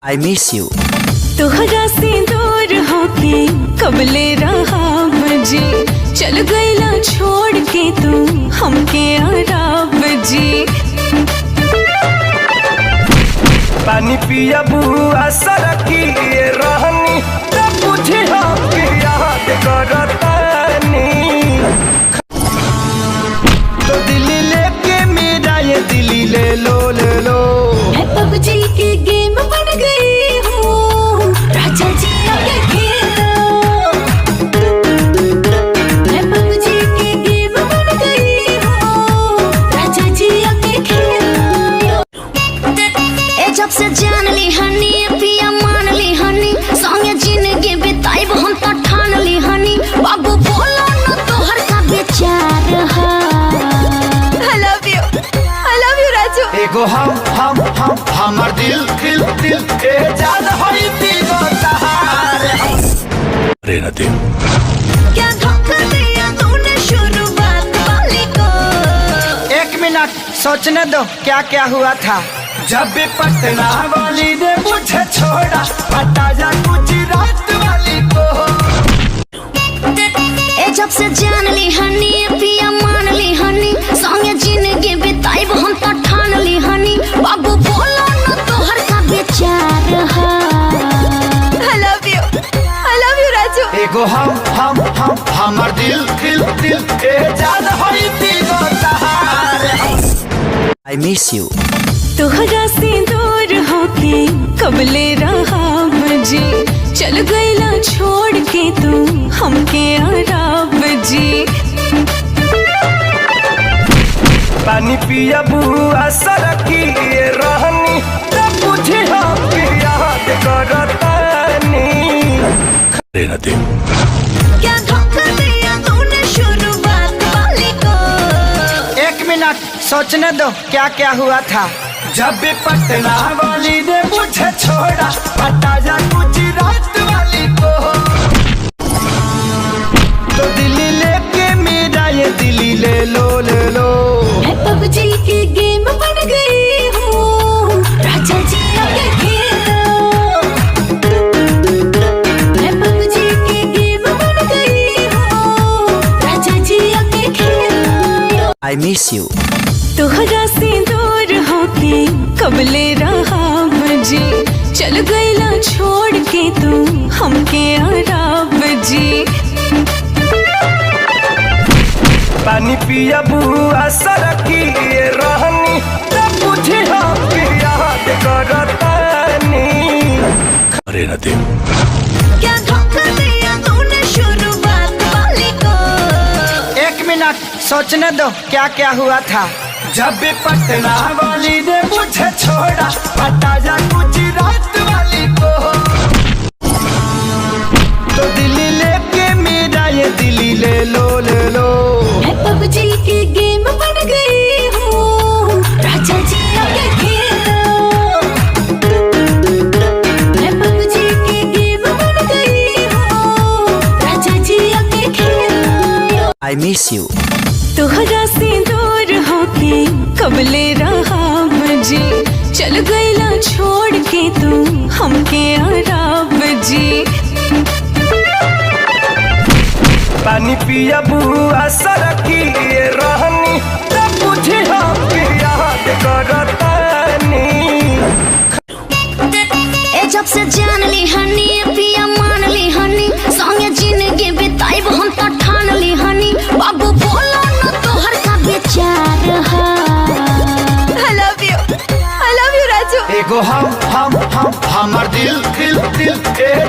I miss you। तोहरा से दूर होके कबले रहा बजी, चल गईला छोड़ के तू हमके आराब जी। पानी पिया बुआ सरकी रहनी तब बुझी हम याद करतानी। तो दिल्ली लेके मेरा ये दिल्ली ले लो मैं पबजी की गेम बन गई हूँ, राजा जी आगे खेलो। मैं पबजी की गेम बन गई हूँ, राजा जी आगे खेलो। जब से जान ली हनी पिया मान ली हनी, संगे जिंदगी बिताइब हम तो ठान ली हनी। बाबू बोलो न तोहर का विचार है। I love you Raju. एगो हम हमर दिल ए जान होई दिलो तहार। अरे न दे क्या धोखा दिया तूने शुरुआत वाली को। 1 मिनट सोचने दो क्या क्या हुआ था। जब भी पटना वाली ने मुझे छोड़ा, पता जा गुजरात वाली को। जब से जान ली हनी पिया मान ली हनी, संगे जिंदगी बिताइब हम तो ठान ली हनी। बाबू बोलो न तोहर का विचार है। I love you Raju. एगो हम हमर दिल ए जान होई दिलो तहार। I miss you। तोहरा से दूर होके कबले रहा बजी, चल गईला छोड़ के तू हमके आराब जी। पानी पिया बुआ सरकी रहनी तब बुझी हम याद करतानी। अरे न दे क्या धोखा दिया तूने शुरुआत वाली को। 1 मिनट सोचने दो क्या क्या हुआ था। जब भी पटना वाली ने मुझे छोड़ा, पता जा गुजरात वाली को। तो दिल्ली लेके मेरा ये दिल्ली ले लो मैं पबजी की गेम बन गई हूँ, राजा जी आगे खेलो। मैं पबजी की गेम बन गई हूँ, राजा जी आगे खेलो। I miss you। तोहरा से दूर होके कबले रहा बजी, चल गईला छोड़ के तू हमके आराब जी। पानी पिया बुआ सरकी रहनी तब बुझी हम याद करतानी। अरे न दे क्या धोखा दिया तूने शुरुआत वाली को। 1 मिनट सोचने दो क्या क्या हुआ था। जब भी पटना वाली ने मुझे छोड़ा, पता जा गुजरात वाली को। तो दिल्ली लेके मेरा ये दिल्ली ले लो मैं पबजी की गेम बन गई हूँ, राजा जी आगे खेलो। मैं पबजी की गेम बन गई हूँ, राजा जी आगे खेलो। I miss you। तोहरा से दूर होके कबले रहा बजी, चल गईला छोड़ के तू हमके आराब जी। पानी पिया बुआ सरकी रहनी तब बुझी हम याद करतानी। जब से जान ली हनी पिया मान ली हनी, संगे जिंदगी बिताइब हम तो ठान ली हनी। बाबू बोलो न तोहर का विचार है। I love you Raju. एगो हम हमर दिल ए